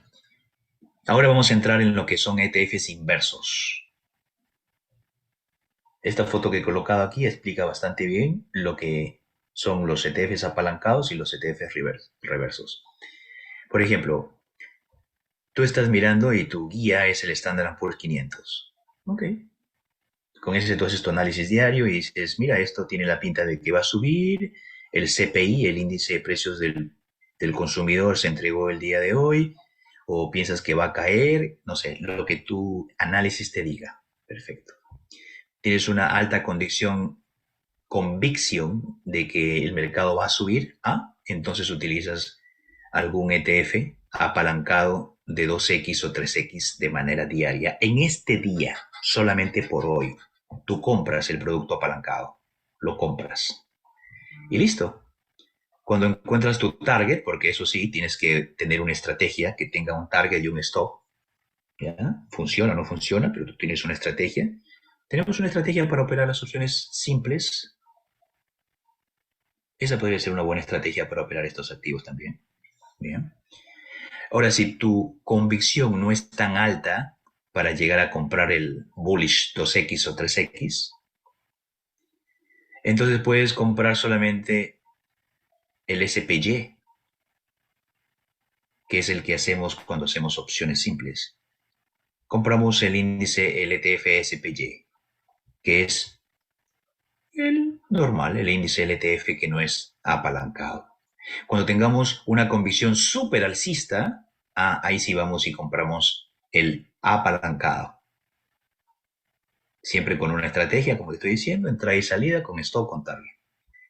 Ahora vamos a entrar en lo que son ETFs inversos. Esta foto que he colocado aquí explica bastante bien lo que son los ETFs apalancados y los ETFs reversos. Por ejemplo, tú estás mirando y tu guía es el Standard & Poor's 500. Ok. Con ese tú haces tu análisis diario y dices, mira, esto tiene la pinta de que va a subir, el CPI, el índice de precios del consumidor, se entregó el día de hoy, o piensas que va a caer, no sé, lo que tu análisis te diga. Perfecto. Tienes una alta convicción de que el mercado va a subir, entonces utilizas algún ETF apalancado de 2X o 3X de manera diaria. En este día, solamente por hoy, tú compras el producto apalancado, lo compras y listo. Cuando encuentras tu target, porque eso sí, tienes que tener una estrategia que tenga un target y un stop, ¿ya? Funciona o no funciona, pero tú tienes una estrategia. Tenemos una estrategia para operar las opciones simples. Esa podría ser una buena estrategia para operar estos activos también. Bien. Ahora, si tu convicción no es tan alta para llegar a comprar el bullish 2X o 3X, entonces puedes comprar solamente el SPY, que es el que hacemos cuando hacemos opciones simples. Compramos el índice, el ETF SPY, que es el normal, el índice LTF que no es apalancado. Cuando tengamos una convicción súper alcista, ahí sí vamos y compramos el apalancado. Siempre con una estrategia, como te estoy diciendo, entrada y salida con stop, con target.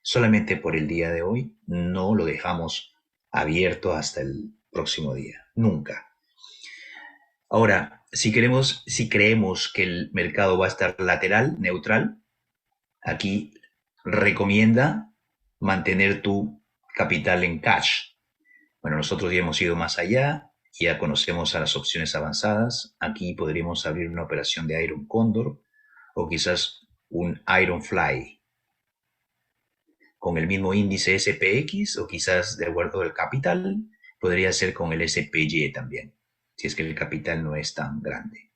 Solamente por el día de hoy no lo dejamos abierto hasta el próximo día. Nunca. Ahora, si creemos que el mercado va a estar lateral, neutral, aquí recomienda mantener tu capital en cash. Bueno, nosotros ya hemos ido más allá, ya conocemos a las opciones avanzadas. Aquí podríamos abrir una operación de Iron Condor o quizás un Iron Fly con el mismo índice SPX o quizás de acuerdo al capital, podría ser con el SPY también, si es que el capital no es tan grande.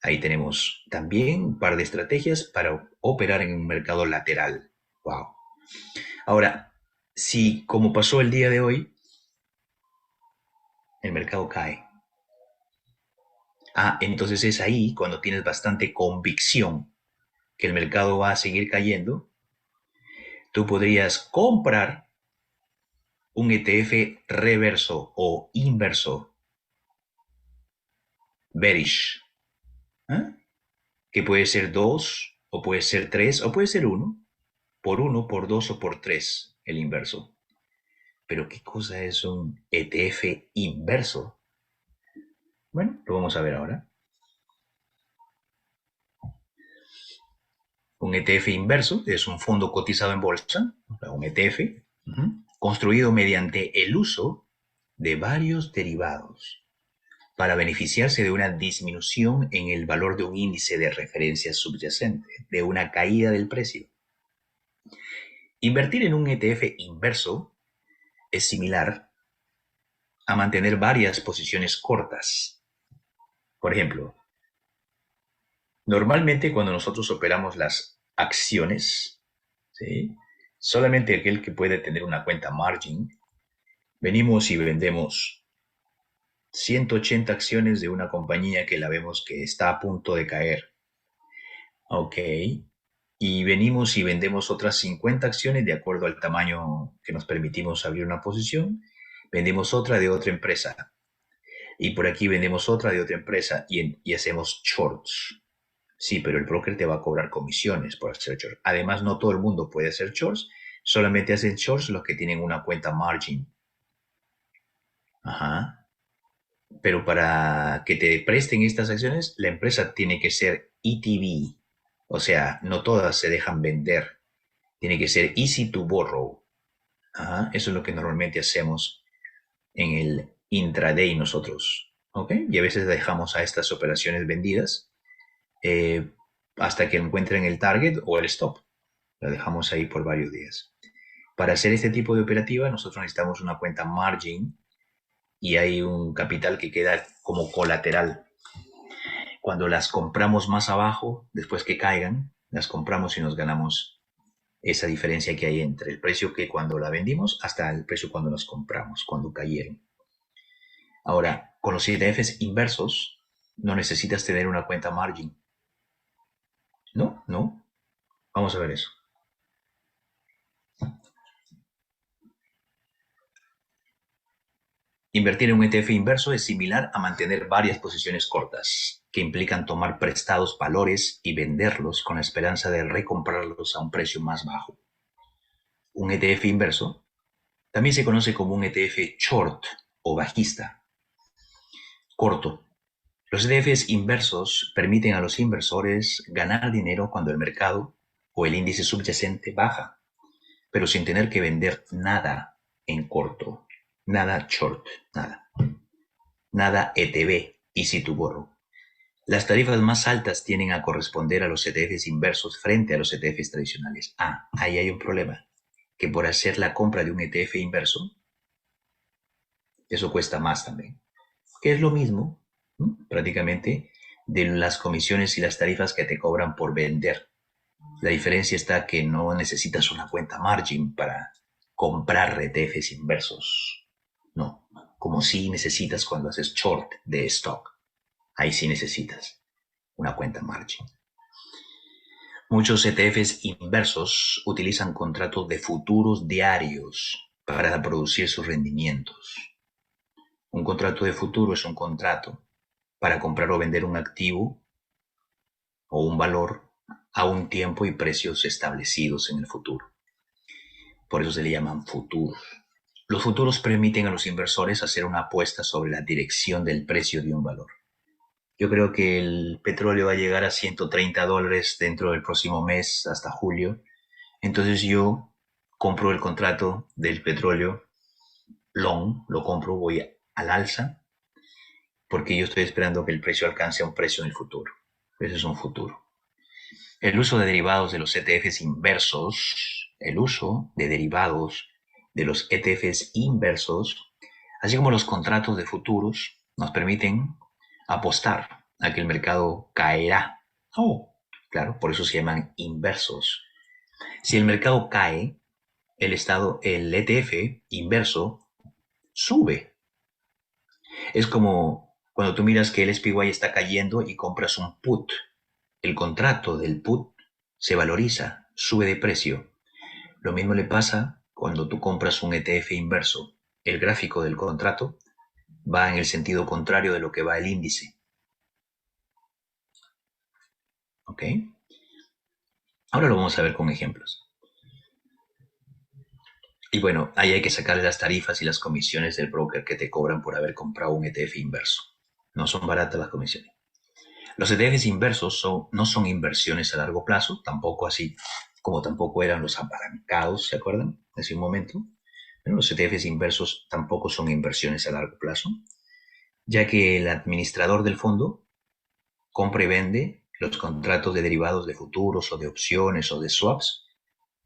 Ahí tenemos también un par de estrategias para operar en un mercado lateral. Wow. Ahora, si como pasó el día de hoy, el mercado cae. Entonces es ahí cuando tienes bastante convicción que el mercado va a seguir cayendo. Tú podrías comprar un ETF reverso o inverso, bearish, que puede ser 2, o puede ser 3, o puede ser 1, por 1, por 2 o por 3, el inverso. Pero ¿qué cosa es un ETF inverso? Bueno, lo vamos a ver ahora. Un ETF inverso es un fondo cotizado en bolsa, un ETF, construido mediante el uso de varios derivados para beneficiarse de una disminución en el valor de un índice de referencia subyacente, de una caída del precio. Invertir en un ETF inverso es similar a mantener varias posiciones cortas. Por ejemplo, normalmente cuando nosotros operamos las acciones, ¿sí? Solamente aquel que puede tener una cuenta margin, venimos y vendemos 180 acciones de una compañía que la vemos que está a punto de caer. Ok. Y venimos y vendemos otras 50 acciones de acuerdo al tamaño que nos permitimos abrir una posición. Vendemos otra de otra empresa. Y por aquí vendemos otra de otra empresa y hacemos shorts. Sí, pero el broker te va a cobrar comisiones por hacer shorts. Además, no todo el mundo puede hacer shorts. Solamente hacen shorts los que tienen una cuenta margin. Ajá. Pero para que te presten estas acciones, la empresa tiene que ser ETB. O sea, no todas se dejan vender. Tiene que ser easy to borrow. Ajá. Eso es lo que normalmente hacemos en el intraday nosotros. ¿Ok? Y a veces dejamos a estas operaciones vendidas eh, hasta que encuentren el target o el stop. La dejamos ahí por varios días. Para hacer este tipo de operativa, nosotros necesitamos una cuenta margin y hay un capital que queda como colateral. Cuando las compramos más abajo, después que caigan, las compramos y nos ganamos esa diferencia que hay entre el precio que cuando la vendimos hasta el precio cuando las compramos, cuando cayeron. Ahora, con los ETFs inversos, no necesitas tener una cuenta margin. No, no. Vamos a ver eso. Invertir en un ETF inverso es similar a mantener varias posiciones cortas, que implican tomar prestados valores y venderlos con la esperanza de recomprarlos a un precio más bajo. Un ETF inverso también se conoce como un ETF short o bajista. Corto. Los ETFs inversos permiten a los inversores ganar dinero cuando el mercado o el índice subyacente baja, pero sin tener que vender nada en corto. Nada short, nada. Nada ETB, easy to borrow. Las tarifas más altas tienden a corresponder a los ETFs inversos frente a los ETFs tradicionales. Ah, ahí hay un problema, que por hacer la compra de un ETF inverso, eso cuesta más también, que es lo mismo, prácticamente, de las comisiones y las tarifas que te cobran por vender. La diferencia está que no necesitas una cuenta margin para comprar ETFs inversos. No, como si necesitas cuando haces short de stock. Ahí sí necesitas una cuenta margin. Muchos ETFs inversos utilizan contratos de futuros diarios para producir sus rendimientos. Un contrato de futuro es un contrato para comprar o vender un activo o un valor a un tiempo y precios establecidos en el futuro. Por eso se le llaman futuros. Los futuros permiten a los inversores hacer una apuesta sobre la dirección del precio de un valor. Yo creo que el petróleo va a llegar a $130 dentro del próximo mes, hasta julio. Entonces yo compro el contrato del petróleo long, lo compro, voy al alza, porque yo estoy esperando que el precio alcance a un precio en el futuro. Ese es un futuro. El uso de derivados de los ETFs inversos, el uso de derivados de los ETFs inversos, así como los contratos de futuros, nos permiten apostar a que el mercado caerá. Oh, claro, por eso se llaman inversos. Si el mercado cae, el ETF inverso sube. Es como cuando tú miras que el SPY está cayendo y compras un put. El contrato del put se valoriza, sube de precio. Lo mismo le pasa cuando tú compras un ETF inverso. El gráfico del contrato va en el sentido contrario de lo que va el índice. ¿Ok? Ahora lo vamos a ver con ejemplos. Y bueno, ahí hay que sacarle las tarifas y las comisiones del broker que te cobran por haber comprado un ETF inverso. No son baratas las comisiones. Los ETFs inversos no son inversiones a largo plazo, tampoco así como tampoco eran los apalancados, ¿se acuerdan? Hace un momento. Bueno, los ETFs inversos tampoco son inversiones a largo plazo, ya que el administrador del fondo compra y vende los contratos de derivados de futuros o de opciones o de swaps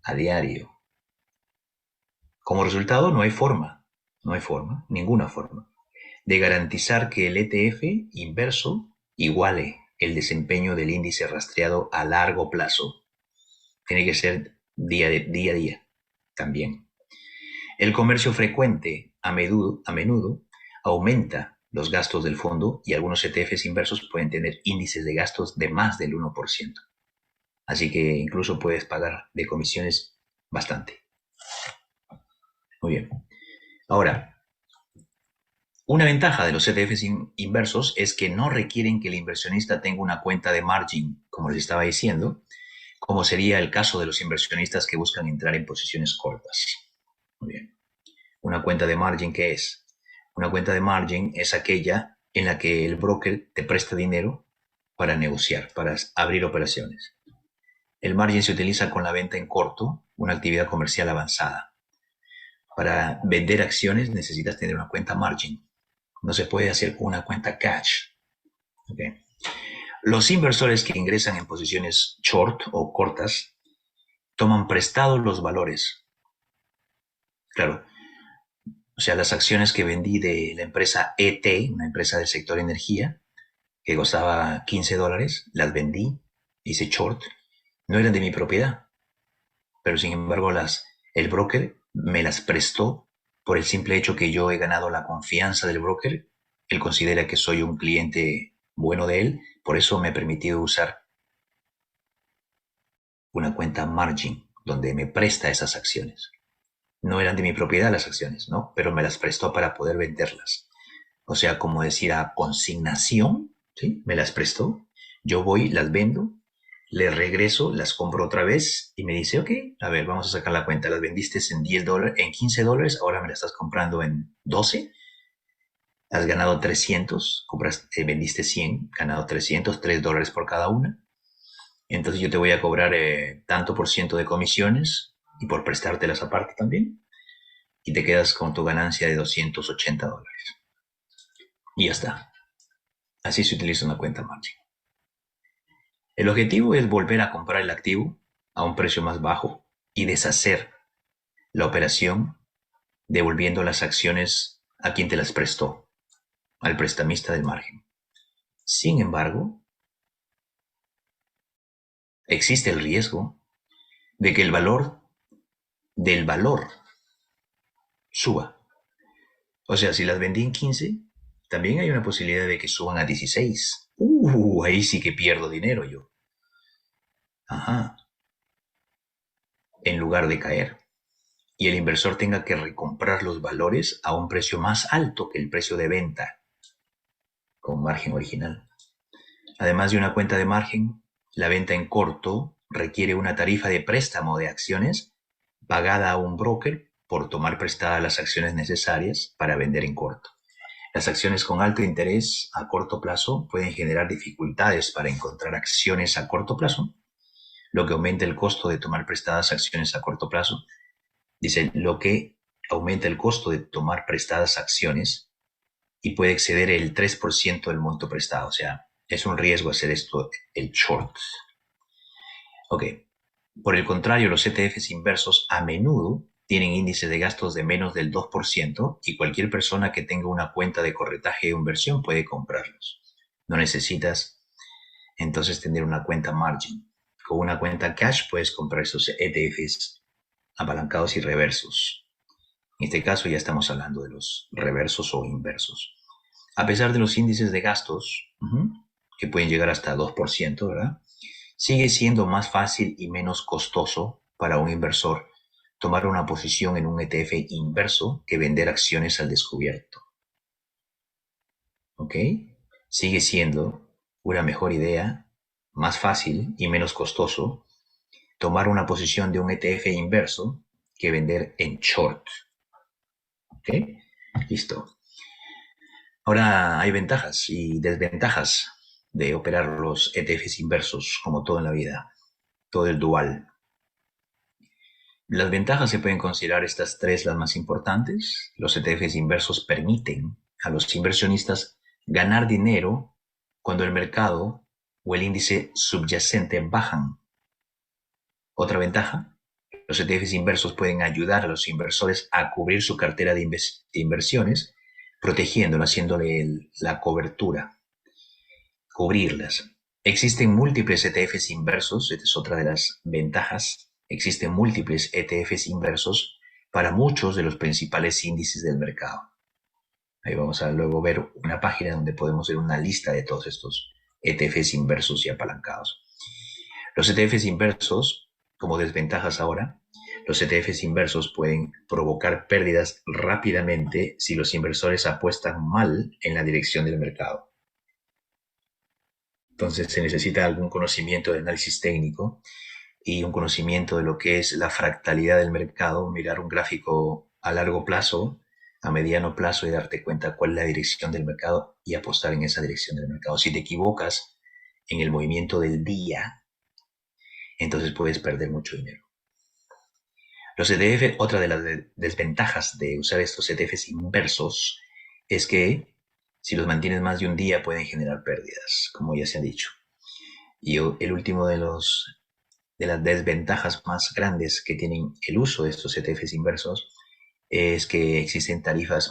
a diario. Como resultado, ninguna forma, de garantizar que el ETF inverso iguale el desempeño del índice rastreado a largo plazo. Tiene que ser día a día también. El comercio frecuente a menudo aumenta los gastos del fondo y algunos ETFs inversos pueden tener índices de gastos de más del 1%. Así que incluso puedes pagar de comisiones bastante. Muy bien. Ahora, una ventaja de los ETFs inversos es que no requieren que el inversionista tenga una cuenta de margin, como les estaba diciendo, como sería el caso de los inversionistas que buscan entrar en posiciones cortas. Muy bien. Una cuenta de margin, ¿qué es? Una cuenta de margin es aquella en la que el broker te presta dinero para negociar, para abrir operaciones. El margin se utiliza con la venta en corto, una actividad comercial avanzada. Para vender acciones necesitas tener una cuenta margin. No se puede hacer con una cuenta cash. Okay. Los inversores que ingresan en posiciones short o cortas toman prestados los valores. Claro, o sea, las acciones que vendí de la empresa ET, una empresa del sector energía, que costaba $15, las vendí, hice short, no eran de mi propiedad, pero sin embargo el broker me las prestó por el simple hecho que yo he ganado la confianza del broker. Él considera que soy un cliente bueno de él, por eso me ha permitido usar una cuenta margin, donde me presta esas acciones. No eran de mi propiedad las acciones, ¿no? Pero me las prestó para poder venderlas. O sea, como decir, a consignación, ¿sí? Me las prestó, yo voy, las vendo, le regreso, las compro otra vez y me dice, ok, a ver, vamos a sacar la cuenta, las vendiste en $10, en $15, ahora me las estás comprando en 12, has ganado 300, vendiste 100, ganado 300, $3 por cada una. Entonces yo te voy a cobrar tanto por ciento de comisiones y por prestártelas aparte también. Y te quedas con tu ganancia de $280. Y ya está. Así se utiliza una cuenta margin. El objetivo es volver a comprar el activo a un precio más bajo y deshacer la operación devolviendo las acciones a quien te las prestó, al prestamista del margen. Sin embargo, existe el riesgo de que el valor del valor suba. O sea, si las vendí en 15, también hay una posibilidad de que suban a 16. Ahí sí que pierdo dinero yo. Ajá. En lugar de caer. Y el inversor tenga que recomprar los valores a un precio más alto que el precio de venta con margen original. Además de una cuenta de margen, la venta en corto requiere una tarifa de préstamo de acciones pagada a un broker por tomar prestadas las acciones necesarias para vender en corto. Las acciones con alto interés a corto plazo pueden generar dificultades para encontrar acciones a corto plazo, lo que aumenta el costo de tomar prestadas acciones a corto plazo. Dice, lo que aumenta el costo de tomar prestadas acciones y puede exceder el 3% del monto prestado. O sea, es un riesgo hacer esto, el short. Ok. Por el contrario, los ETFs inversos a menudo tienen índices de gastos de menos del 2% y cualquier persona que tenga una cuenta de corretaje o inversión puede comprarlos. No necesitas entonces tener una cuenta margin. Con una cuenta cash puedes comprar esos ETFs apalancados y reversos. En este caso ya estamos hablando de los reversos o inversos. A pesar de los índices de gastos, que pueden llegar hasta 2%, ¿verdad? Sigue siendo más fácil y menos costoso para un inversor tomar una posición en un ETF inverso que vender acciones al descubierto. ¿Ok? Sigue siendo una mejor idea, más fácil y menos costoso tomar una posición de un ETF inverso que vender en short. ¿Ok? Listo. Ahora hay ventajas y desventajas de operar los ETFs inversos, como todo en la vida, todo el dual. Las ventajas se pueden considerar estas tres las más importantes. Los ETFs inversos permiten a los inversionistas ganar dinero cuando el mercado o el índice subyacente bajan. Otra ventaja, los ETFs inversos pueden ayudar a los inversores a cubrir su cartera de inversiones, protegiéndola, haciéndole la cobertura, cubrirlas. Existen múltiples ETFs inversos, esta es otra de las ventajas. Existen múltiples ETFs inversos para muchos de los principales índices del mercado. Ahí vamos a luego ver una página donde podemos ver una lista de todos estos ETFs inversos y apalancados. Los ETFs inversos, como desventajas ahora, los ETFs inversos pueden provocar pérdidas rápidamente si los inversores apuestan mal en la dirección del mercado. Entonces se necesita algún conocimiento de análisis técnico y un conocimiento de lo que es la fractalidad del mercado, mirar un gráfico a largo plazo, a mediano plazo y darte cuenta cuál es la dirección del mercado y apostar en esa dirección del mercado. Si te equivocas en el movimiento del día, entonces puedes perder mucho dinero. Los ETF, otra de las desventajas de usar estos ETFs inversos es que si los mantienes más de un día pueden generar pérdidas, como ya se ha dicho. Y el último de las desventajas más grandes que tienen el uso de estos ETFs inversos es que existen tarifas